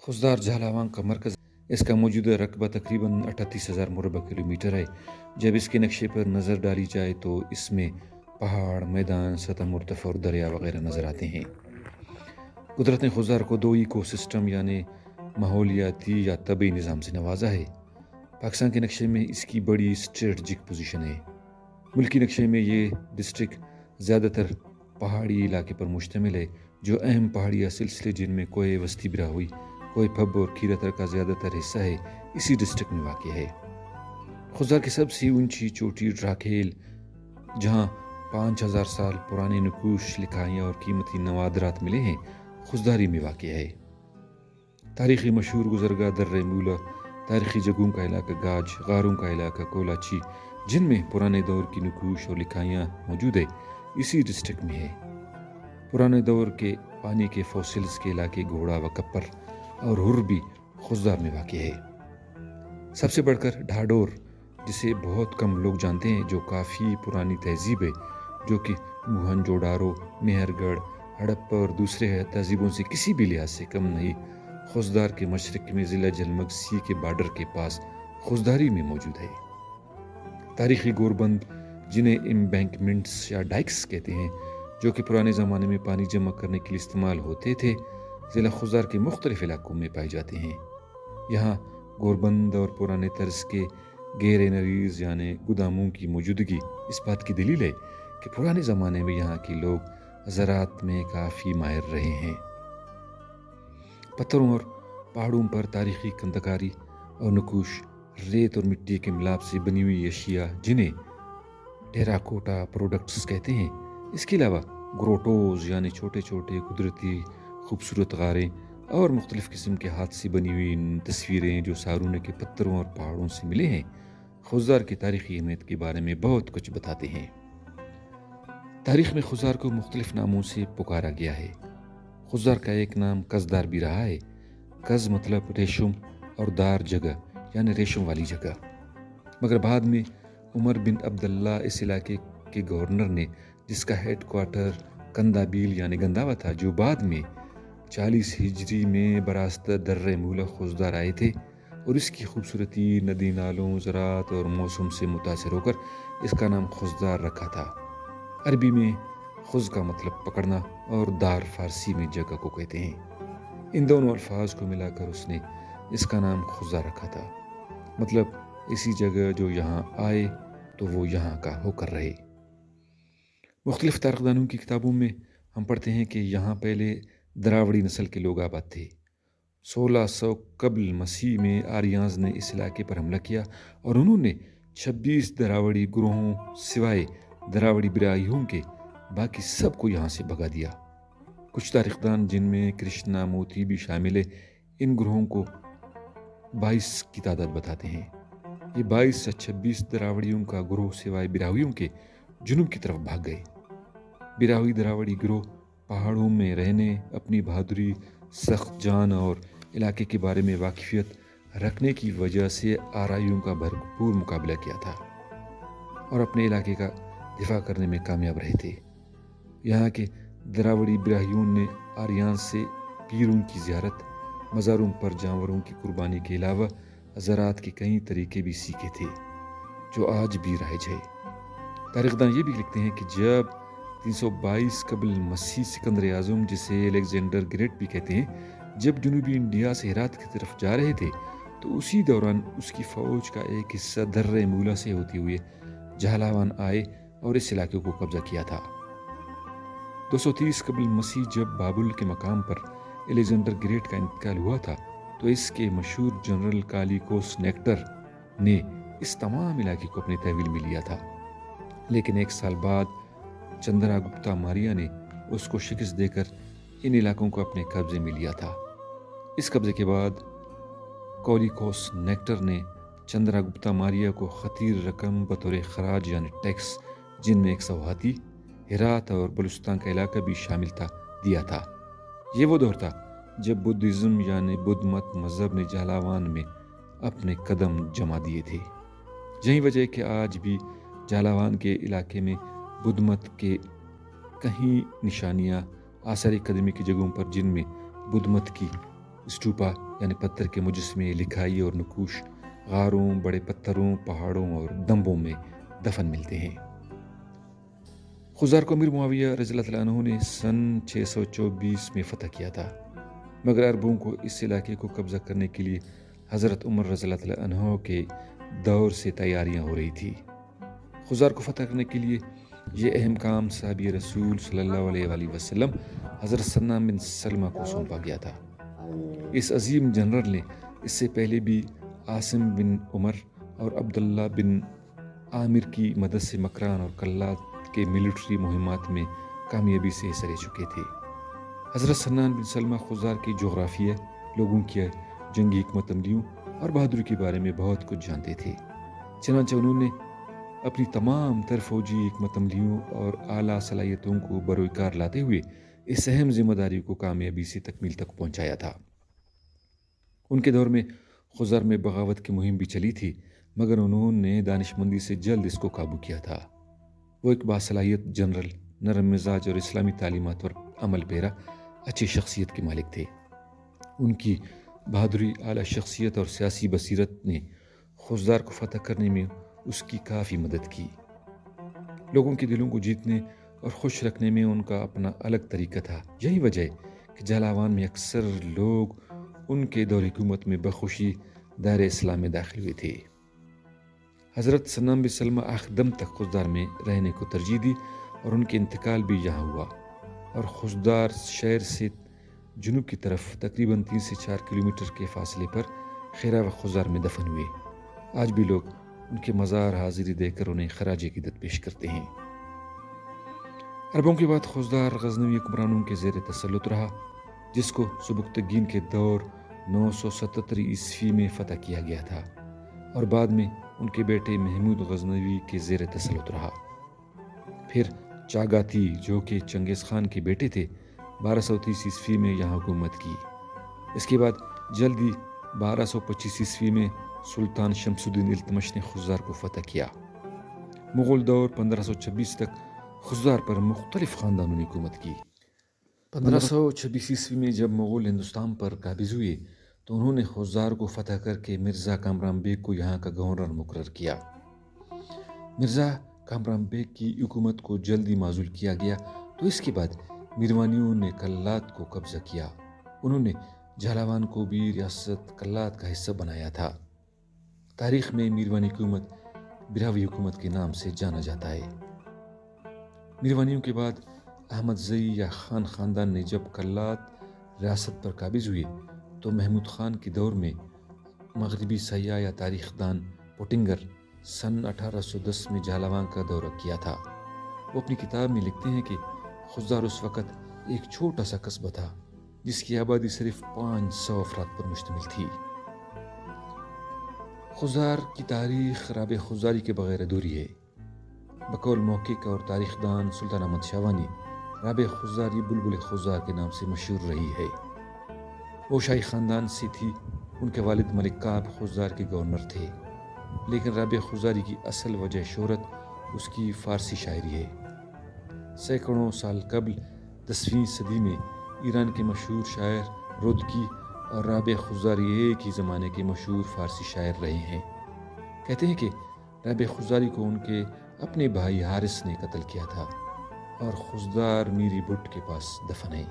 खुजदार झालावाड़ का मरकज़। इसका मौजूदा रकबा तकरीबन 38,000 मुरबा किलोमीटर है। जब इसके नक्शे पर नज़र डाली जाए तो इसमें पहाड़, मैदान, सतह मुर्तफ़ा और दरिया वगैरह नज़र आते हैं। कुदरत ने खुजदार को दो इकोसिस्टम यानी माहौलियाती या तबी निज़ाम से नवाजा है। पाकिस्तान के नक्शे में इसकी बड़ी स्ट्रेटजिक पोजीशन है। मुल्की नक्शे में ये डिस्ट्रिक्ट ज़्यादातर पहाड़ी इलाके पर मुश्तमिल है। जो अहम पहाड़िया सिलसिले जिनमें कोई वस्ती बिराहुई, कोई फब और खीरतर का ज़्यादातर हिस्सा है, इसी डिस्ट्रिक्ट में वाक़ है। खुजदार की सबसे ऊंची चोटी ड्राकेल, जहाँ 5,000 साल पुराने नकूश, लिखाइयाँ और कीमती नवादरात मिले हैं, खुजदारी में वाक़ है। तारीख़ी मशहूर गुज़रगाह दर्रे मूला, तारीख़ी जगहों का इलाका गाज, गारों का इलाका कोलाची, जिनमें पुराने दौर की नकूश और लिखाइयाँ मौजूद है, इसी डिस्ट्रिक्ट में है। पुराने दौर के पानी के फॉसिल्स के इलाके घोड़ा व कप्पर और हुर भी खुजदार में वाक़ है। सबसे बढ़कर ढाडोर, जिसे बहुत कम लोग जानते हैं, जो काफ़ी पुरानी तहजीब है, जो कि मोहनजोदारो, मेहरगढ़, हड़प्पा और दूसरे तहजीबों से किसी भी लिहाज से कम नहीं, खुजदार के मशरक़ में ज़िला जलमग सी के बॉर्डर के पास खुजदारी में मौजूद है। तारीख़ी गोरबंद, जिन्हें एम्बैंकमेंट्स या डाइक्स कहते हैं, जो कि पुराने ज़माने में पानी जमा करने के लिए इस्तेमाल होते थे, ज़िला खुजदार के मुख्तलिफ इलाकों में पाए जाते हैं। यहाँ गोरबंद और पुराने तर्ज के गैरेनरीज यानी गोदामों की मौजूदगी इस बात की दलील है कि पुराने ज़माने में यहाँ के लोग ज़राअत में काफ़ी माहिर रहे हैं। पत्थरों और पहाड़ों पर तारीख़ी कंदकारी और नकूश, रेत और मिट्टी के मिलाप से बनी हुई अशिया, जिन्हें टेराकोटा प्रोडक्ट्स कहते हैं। इसके अलावा ग्रोटोज यानी छोटे छोटे कुदरती खूबसूरत गारें और मुख्तलिफ़ किस्म के हाथ से बनी हुई तस्वीरें जो सारूने के पत्थरों और पहाड़ों से मिले हैं, खुजदार की तारीख़ी अहमियत के बारे में बहुत कुछ बताते हैं। तारीख़ में खुजदार को मुख्तलिफ़ नामों से पुकारा गया है। खुजदार का एक नाम कज़दार भी रहा है। कज़ मतलब रेशम और दार जगह यानी रेशम वाली जगह। मगर बाद में उमर बिन अब्दुल्ला इस इलाके के गवर्नर ने, जिसका हेड क्वार्टर कंदाबील यानी गंदावा था, जो बाद में 40 हिजरी में बरास्ता दर्रे मूला खुजदार आए थे और इसकी खूबसूरती, नदी नालों, ज़राअत और मौसम से मुतासिर होकर इसका नाम खुजदार रखा था। अरबी में खुज का मतलब पकड़ना और दार फारसी में जगह को कहते हैं। इन दोनों अल्फाज को मिलाकर उसने इसका नाम खुजदार रखा था, मतलब इसी जगह जो यहाँ आए तो वो यहाँ का होकर रहे। मुख्तलिफ तारीख़दानों की किताबों में हम पढ़ते हैं कि यहाँ पहले द्रावड़ी नस्ल के लोग आबाद थे। 1600 कबल मसीह में आर्यांस ने इस इलाके पर हमला किया और उन्होंने 26 द्रावड़ी ग्रोहों सिवाय द्रावड़ी बिराइयों के बाकी सबको यहाँ से भगा दिया। कुछ तारीख़दान, जिनमें कृष्णा मोती भी शामिल है, इन ग्रोहों को 22 की तादाद बताते हैं। ये 22 से 26 द्रावड़ियों का ग्रोह सिवाय बिराहुइयों के जुनूब की तरफ भाग गए। बिराहुई द्रावड़ी ग्रोह पहाड़ों में रहने, अपनी बहादुरी, सख्त जान और इलाके के बारे में वाकिफियत रखने की वजह से आराइयों का भरपूर मुकाबला किया था और अपने इलाके का दिफा करने में कामयाब रहे थे। यहाँ के द्रावड़ी बिराहियों ने आर्यांस से पीरों की ज़ियारत, मज़ारों पर जानवरों की कुर्बानी के अलावा ज़राअत के कई तरीके भी सीखे थे, जो आज भी राइज है। तारीख़दान ये भी लिखते हैं कि जब 322 कबल मसीह सिकंदर आज़म, जिसे अलेक्जेंडर ग्रेट भी कहते हैं, जब जनूबी इंडिया से हेरात की तरफ जा रहे थे, तो उसी दौरान उसकी फ़ौज का एक हिस्सा दर्रे मूला से होते हुए झालावाड़ आए और इस इलाके को कब्जा किया था। 230 कबल मसीह जब बाबुल के मकाम पर अलेक्जेंडर ग्रेट का इंतकाल हुआ था, तो इसके मशहूर जनरल कालिकोस नेक्टर ने इस तमाम इलाके को अपने तहवील में लिया था। लेकिन एक साल बाद चंद्रगुप्ता मौर्य ने उसको शिकस्त देकर इन इलाकों को अपने कब्जे में लिया था। इस कब्जे के बाद कालिकोस नेक्टर ने चंद्रगुप्ता मौर्य को खतीर रकम बतौर खराज यानी टैक्स, जिनमें एक सवाती, हेरात और बलूचिस्तान का इलाका भी शामिल था, दिया था। ये वो दौर था जब बुद्धिज़्म यानी बुद्ध मत मज़हब ने झालावाड़ में अपने कदम जमा दिए थे। यही वजह है कि आज भी झालावाड़ के इलाके में बुद्ध मत के कहीं निशानियाँ आसारी कदमी की जगहों पर, जिनमें बुद्ध मत की اسٹوپا یعنی پتھر کے مجسمے، لکھائی اور نقوش غاروں، بڑے پتھروں، پہاڑوں اور دمبوں میں دفن ملتے ہیں۔ خضار کو امیر معاویہ رضی اللہ تعالیٰ عنہ نے سن 624 میں فتح کیا تھا، مگر عربوں کو اس علاقے کو قبضہ کرنے کے لیے حضرت عمر رضی اللہ تعالیٰ عنہ کے دور سے تیاریاں ہو رہی تھی۔ خضار کو فتح کرنے کے لیے یہ اہم کام صحابی رسول صلی اللہ علیہ وآلہ وسلم حضرت سنان بن سلمہ کو سونپا گیا تھا۔ اس عظیم جنرل نے اس سے پہلے بھی عاصم بن عمر اور عبداللہ بن عامر کی مدد سے مکران اور کلات کے ملٹری مہمات میں کامیابی سے حصہ لے چکے تھے۔ حضرت سنان بن سلمہ خضار کی جغرافیہ، لوگوں کی جنگی حکمت عملیوں اور بہادری کے بارے میں بہت کچھ جانتے تھے، چنانچہ انہوں نے اپنی تمام تر فوجی حکمت عملیوں اور اعلیٰ صلاحیتوں کو بروئے کار لاتے ہوئے اس اہم ذمہ داری کو کامیابی سے تکمیل تک پہنچایا تھا۔ ان کے دور میں خضر میں بغاوت کی مہم بھی چلی تھی، مگر انہوں نے دانش مندی سے جلد اس کو قابو کیا تھا۔ وہ ایک باصلاحیت جنرل، نرم مزاج اور اسلامی تعلیمات پر عمل پیرا اچھی شخصیت کے مالک تھے۔ ان کی بہادری، اعلیٰ شخصیت اور سیاسی بصیرت نے خضر کو فتح کرنے میں اس کی کافی مدد کی۔ لوگوں کے دلوں کو جیتنے اور خوش رکھنے میں ان کا اپنا الگ طریقہ تھا۔ یہی وجہ ہے کہ جہلاوان میں اکثر لوگ ان کے دور حکومت میں بخوشی دائرہ اسلام میں داخل ہوئے تھے۔ حضرت سنان بن سلمہ آخر دم تک خضدار میں رہنے کو ترجیح دی اور ان کے انتقال بھی یہاں ہوا، اور خضدار شہر سے جنوب کی طرف تقریباً 3 سے 4 کلومیٹر کے فاصلے پر خیرہ و خضار میں دفن ہوئے۔ آج بھی لوگ ان کے مزار حاضری دے کر انہیں خراج عقیدت پیش کرتے ہیں۔ عربوں کے بعد خضدار غزنوی حکمرانوں کے زیر تسلط رہا، جس کو سبکتگین کے دور 977 عیسوی میں فتح کیا گیا تھا، اور بعد میں ان کے بیٹے محمود غزنوی کے زیر تسلط رہا۔ پھر چاگاتی، جو کہ چنگیز خان کے بیٹے تھے، 1230 عیسوی میں یہاں حکومت کی۔ اس کے بعد جلدی 1225 عیسوی میں سلطان شمس الدین التمش نے خضار کو فتح کیا۔ مغل دور 1526 تک خضار پر مختلف خاندانوں نے حکومت کی۔ 1526 عیسوی میں جب مغل ہندوستان پر قابض ہوئے تو انہوں نے خضار کو فتح کر کے مرزا کامران بیگ کو یہاں کا گورنر مقرر کیا۔ مرزا کامران بیگ کی حکومت کو جلدی معزول کیا گیا تو اس کے بعد میروانیوں نے کلات کو قبضہ کیا۔ انہوں نے جہلاوان کو بھی ریاست کلات کا حصہ بنایا تھا۔ تاریخ میں میروانی حکومت براوی حکومت کے نام سے جانا جاتا ہے۔ میروانیوں کے بعد احمد زئی یا خان خاندان نے جب کلات ریاست پر قابض ہوئے تو محمود خان کے دور میں مغربی سیاح یا تاریخ دان پوٹنگر سن 1810 میں جہلاوان کا دورہ کیا تھا۔ وہ اپنی کتاب میں لکھتے ہیں کہ خضار اس وقت ایک چھوٹا سا قصبہ تھا جس کی آبادی صرف 500 افراد پر مشتمل تھی۔ خضار کی تاریخ رابع خضاری کے بغیر ادھوری ہے۔ بقول محقق اور تاریخ دان سلطان احمد شاہوانی، رابع خضاری بلبل خضار کے نام سے مشہور رہی ہے۔ وہ شاہی خاندان سے تھی۔ ان کے والد ملک کعب خضار کے گورنر تھے، لیکن رابع خضاری کی اصل وجہ شہرت اس کی فارسی شاعری ہے۔ سینکڑوں سال قبل 10ویں صدی میں ایران کے مشہور شاعر رودکی اور رابع خضاری ایک ہی زمانے کے مشہور فارسی شاعر رہے ہیں۔ کہتے ہیں کہ رابع خضاری کو ان کے اپنے بھائی حارث نے قتل کیا تھا اور خضار میری بٹ کے پاس دفن ہے۔